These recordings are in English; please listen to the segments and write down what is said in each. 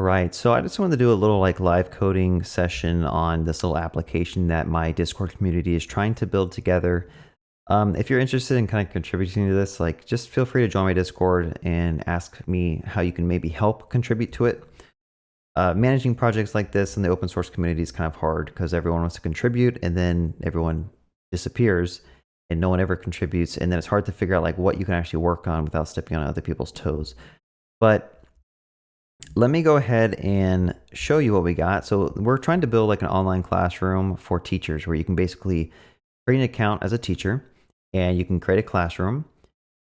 right, so I just wanted to do a little like live coding session on this little application that my Discord community is trying to build together. If you're interested in kind of contributing to this, like just feel free to join my Discord and ask me how you can maybe help contribute to it. Managing projects like this in the open source community is kind of hard because everyone wants to contribute and then everyone disappears and no one ever contributes. And then it's hard to figure out like what you can actually work on without stepping on other people's toes. But let me go ahead and show you what we got. So we're trying to build like an online classroom for teachers where you can basically create an account as a teacher and you can create a classroom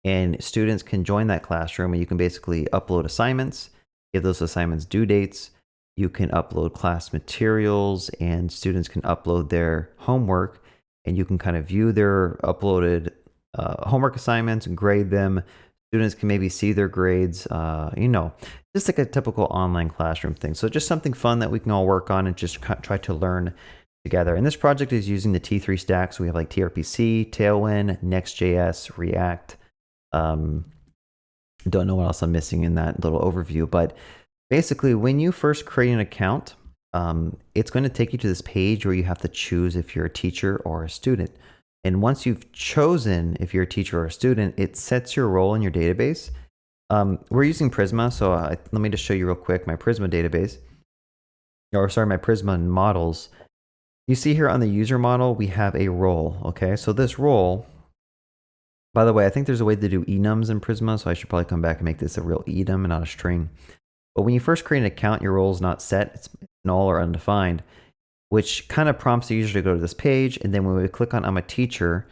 and students can join that classroom and you can basically upload assignments, give those assignments due dates. You can upload class materials and students can upload their homework and you can kind of view their uploaded homework assignments and grade them. Students can maybe see their grades, just like a typical online classroom thing. So just something fun that we can all work on and just try to learn together. And this project is using the T3 stack. So we have like tRPC, Tailwind, Next.js, React. Don't know what else I'm missing in that little overview, but basically when you first create an account, it's going to take you to this page where you have to choose if you're a teacher or a student. And once you've chosen if you're a teacher or a student, it sets your role in your database. We're using Prisma, so let me just show you real quick my Prisma database. Or sorry, my Prisma models. You see here on the user model, we have a role, okay? So this role, by the way, I think there's a way to do enums in Prisma, so I should probably come back and make this a real enum and not a string. But when you first create an account, your role is not set, it's null or undefined, which kind of prompts the user to go to this page. And then when we click on I'm a teacher,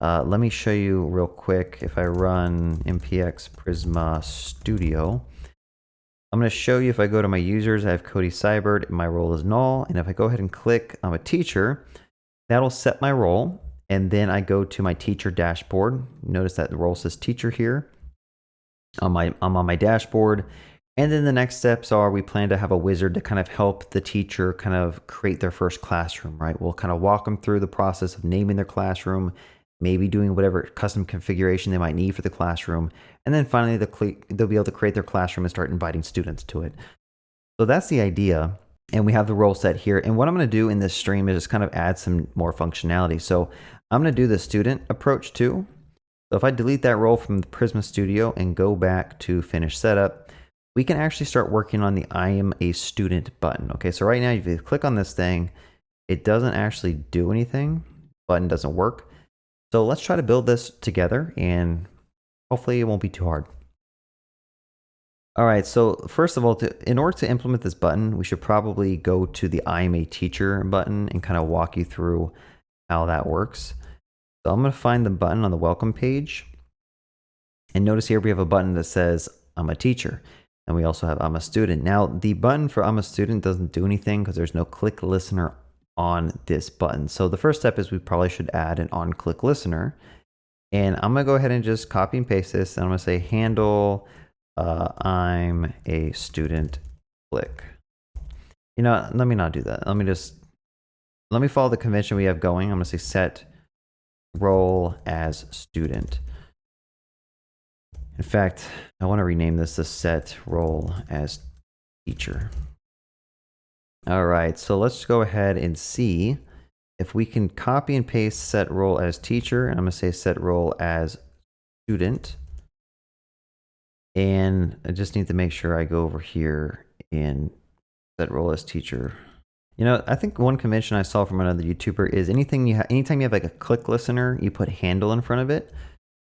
let me show you real quick. If I run npx Prisma Studio, I'm going to show you if I go to my users, I have Cody Seibert, my role is null. And if I go ahead and click I'm a teacher, that'll set my role. And then I go to my teacher dashboard. Notice that the role says teacher here. I'm on my dashboard. And then the next steps are we plan to have a wizard to kind of help the teacher kind of create their first classroom, right? We'll kind of walk them through the process of naming their classroom, maybe doing whatever custom configuration they might need for the classroom. And then finally, they'll be able to create their classroom and start inviting students to it. So that's the idea. And we have the role set here. And what I'm going to do in this stream is just kind of add some more functionality. So I'm going to do the student approach too. So if I delete that role from the Prisma Studio and go back to finish setup, we can actually start working on the I am a student button. Okay, so right now, if you click on this thing, it doesn't actually do anything. Button doesn't work. So let's try to build this together and hopefully it won't be too hard. All right, so first of all, in order to implement this button, we should probably go to the I am a teacher button and kind of walk you through how that works. So I'm going to find the button on the welcome page. And notice here we have a button that says I'm a teacher. And we also have I'm a student. Now, the button for I'm a student doesn't do anything because there's no click listener on this button. So the first step is we probably should add an on click listener. And I'm going to go ahead and just copy and paste this. And I'm going to say handle I'm a student click. You know, let me not do that. Let me follow the convention we have going. I'm going to say set role as student. In fact, I want to rename this to set role as teacher. All right, so let's go ahead and see if we can copy and paste set role as teacher. And I'm going to say set role as student. And I just need to make sure I go over here and set role as teacher. You know, I think one convention I saw from another YouTuber is anytime you have like a click listener, you put handle in front of it.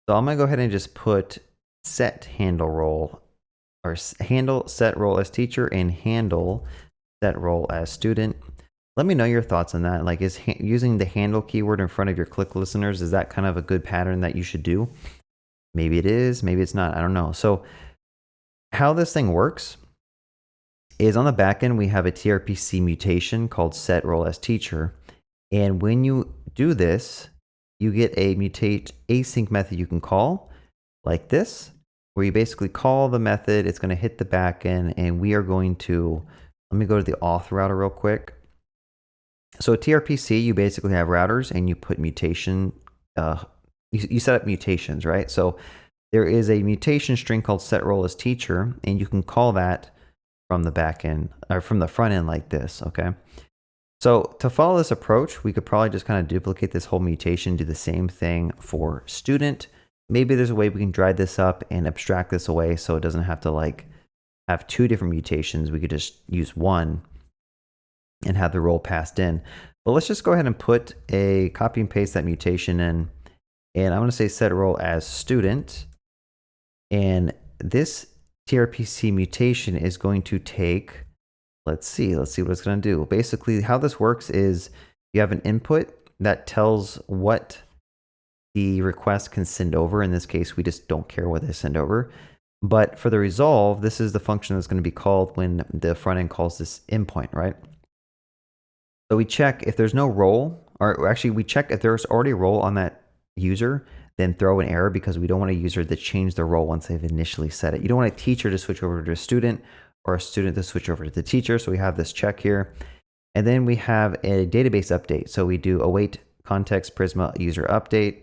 So I'm going to go ahead and just put set handle role or handle set role as teacher and handle set role as student. Let me know your thoughts on that. Like, is using the handle keyword in front of your click listeners, is that kind of a good pattern that you should do? Maybe it is, maybe it's not. I don't know. So how this thing works is on the back end, we have a tRPC mutation called set role as teacher. And when you do this, you get a mutate async method you can call like this, where you basically call the method, it's going to hit the backend, and we are going to, let me go to the auth router real quick. So tRPC, you basically have routers and you put mutation, you set up mutations, right? So there is a mutation string called set role as teacher, and you can call that from the back end or from the front end like this, okay? So to follow this approach, we could probably just kind of duplicate this whole mutation, do the same thing for student. Maybe there's a way we can drag this up and abstract this away so it doesn't have to like have two different mutations. We could just use one and have the role passed in. But let's just go ahead and put a copy and paste that mutation in. And I'm going to say set role as student. And this tRPC mutation is going to take, let's see what it's going to do. Basically, how this works is you have an input that tells what the request can send over. In this case, we just don't care what they send over. But for the resolve, this is the function that's going to be called when the front end calls this endpoint, right? So we check if there's no role, or actually we check if there's already a role on that user, then throw an error because we don't want a user to change the role once they've initially set it. You don't want a teacher to switch over to a student or a student to switch over to the teacher. So we have this check here. And then we have a database update. So we do await context Prisma user update.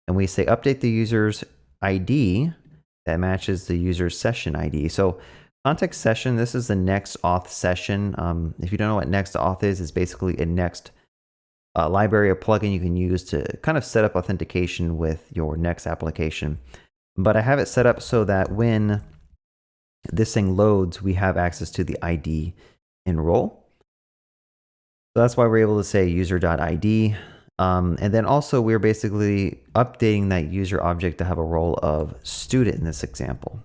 And we say update the user's ID that matches the user's session ID. So context session, this is the next auth session. If you don't know what next auth is, it's basically a next library or plugin you can use to kind of set up authentication with your Next application. But I have it set up so that when this thing loads, we have access to the ID in role. So that's why we're able to say user.id. And then also we're basically updating that user object to have a role of student in this example.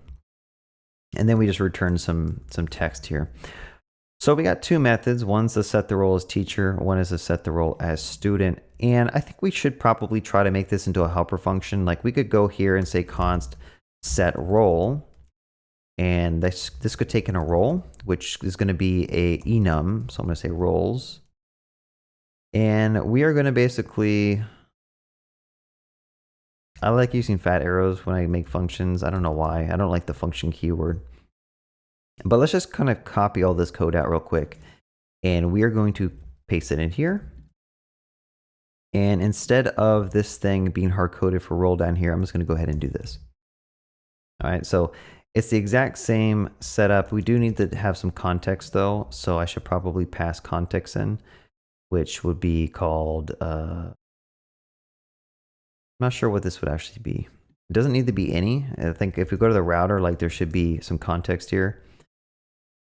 And then we just return some text here. So we got two methods. One's to set the role as teacher. One is to set the role as student. And I think we should probably try to make this into a helper function. Like we could go here and say const set role. And this could take in a role, which is going to be a enum. So I'm going to say roles. And we are going to basically, I like using fat arrows when I make functions. I don't know why. I don't like the function keyword. But let's just kind of copy all this code out real quick. And we are going to paste it in here. And instead of this thing being hard-coded for roll down here, I'm just going to go ahead and do this. All right, so it's the exact same setup. We do need to have some context though. So I should probably pass context in, which would be called, I'm not sure what this would actually be. It doesn't need to be any. I think if we go to the router, like there should be some context here.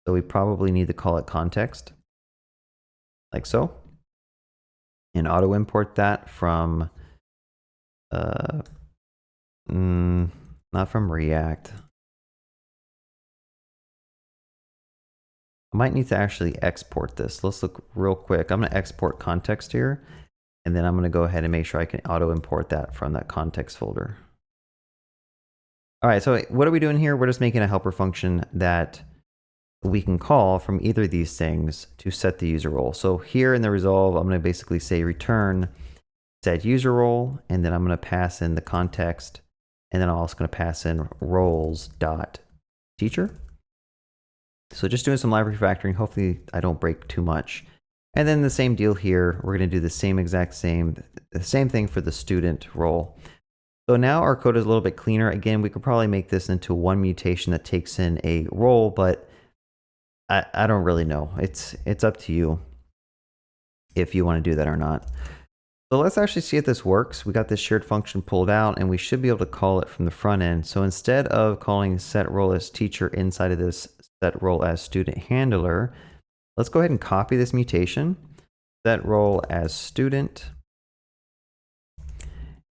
So we probably need to call it context, like so. And auto import that from, not from React. I might need to actually export this. Let's look real quick. I'm going to export context here. And then I'm going to go ahead and make sure I can auto import that from that context folder. All right, so what are we doing here? We're just making a helper function that we can call from either of these things to set the user role. So here in the resolve, I'm going to basically say return set user role, and then I'm going to pass in the context, and then I'm also going to pass in roles.teacher. So just doing some live refactoring. Hopefully I don't break too much. And then the same deal here. We're going to do the same thing for the student role. So now our code is a little bit cleaner. Again, we could probably make this into one mutation that takes in a role, but I don't really know. It's up to you if you want to do that or not. So let's actually see if this works. We got this shared function pulled out, and we should be able to call it from the front end. So instead of calling set role as teacher inside of this set role as student handler, let's go ahead and copy this mutation, set role as student,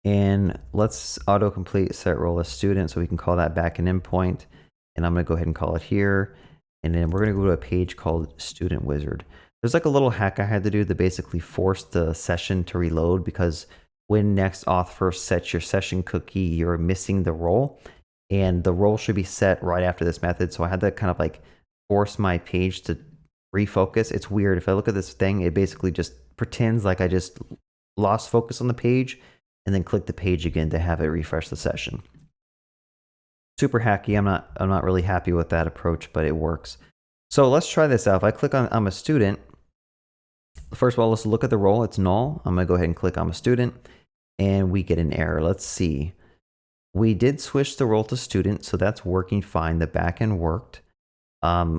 and let's autocomplete set role as student so we can call that back an endpoint. And I'm going to go ahead and call it here. And then we're going to go to a page called Student Wizard. There's like a little hack I had to do to basically force the session to reload, because when next auth first sets your session cookie, you're missing the role, and the role should be set right after this method. So I had to kind of like force my page to refocus. It's weird. If I look at this thing, it basically just pretends like I just lost focus on the page and then click the page again to have it refresh the session. Super hacky. I'm not really happy with that approach, but it works. So let's try this out. If I click on I'm a student, first of all, let's look at the role. It's null. I'm going to go ahead and click I'm a student, and we get an error. Let's see. We did switch the role to student, so that's working fine. The backend worked.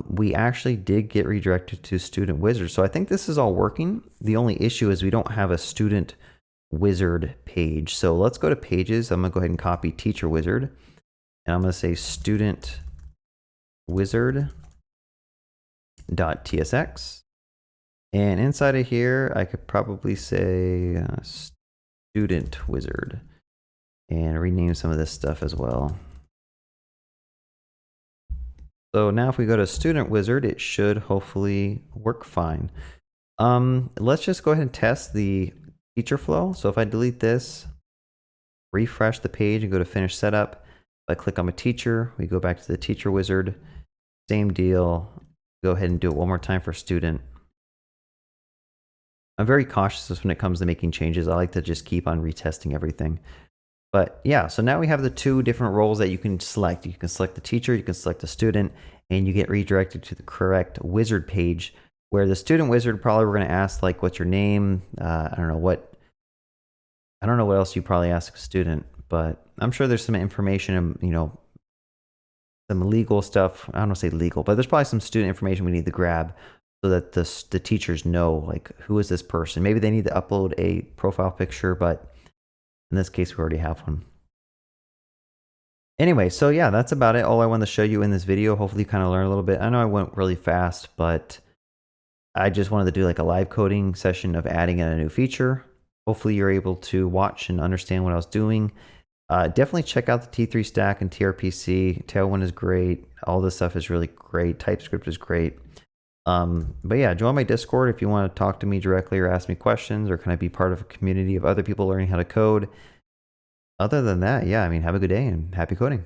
we actually did get redirected to Student Wizard. So I think this is all working. The only issue is we don't have a Student Wizard page. So let's go to Pages. I'm going to go ahead and copy Teacher Wizard. And I'm going to say Student Wizard.tsx. And inside of here, I could probably say Student Wizard and rename some of this stuff as well. So now if we go to Student Wizard, it should hopefully work fine. Let's just go ahead and test the teacher flow. So if I delete this, refresh the page and go to Finish Setup, if I click on a teacher, we go back to the Teacher Wizard, same deal. Go ahead and do it one more time for student. I'm very cautious when it comes to making changes. I like to just keep on retesting everything. But yeah, so now we have the two different roles that you can select. You can select the teacher, you can select the student, and you get redirected to the correct wizard page, where the student wizard probably we're going to ask like, what's your name? I don't know what else you probably ask a student, but I'm sure there's some information, you know, some legal stuff. I don't want to say legal, but there's probably some student information we need to grab so that the teachers know, like, who is this person? Maybe they need to upload a profile picture, but in this case, we already have one. Anyway, so yeah, that's about it. All I wanted to show you in this video. Hopefully you kind of learn a little bit. I know I went really fast, but I just wanted to do like a live coding session of adding in a new feature. Hopefully you're able to watch and understand what I was doing. Definitely check out the T3 stack and tRPC. Tailwind is great. All this stuff is really great. TypeScript is great. But yeah, join my Discord if you want to talk to me directly or ask me questions, or kind of be part of a community of other people learning how to code. Other than that, yeah, I mean, have a good day and happy coding.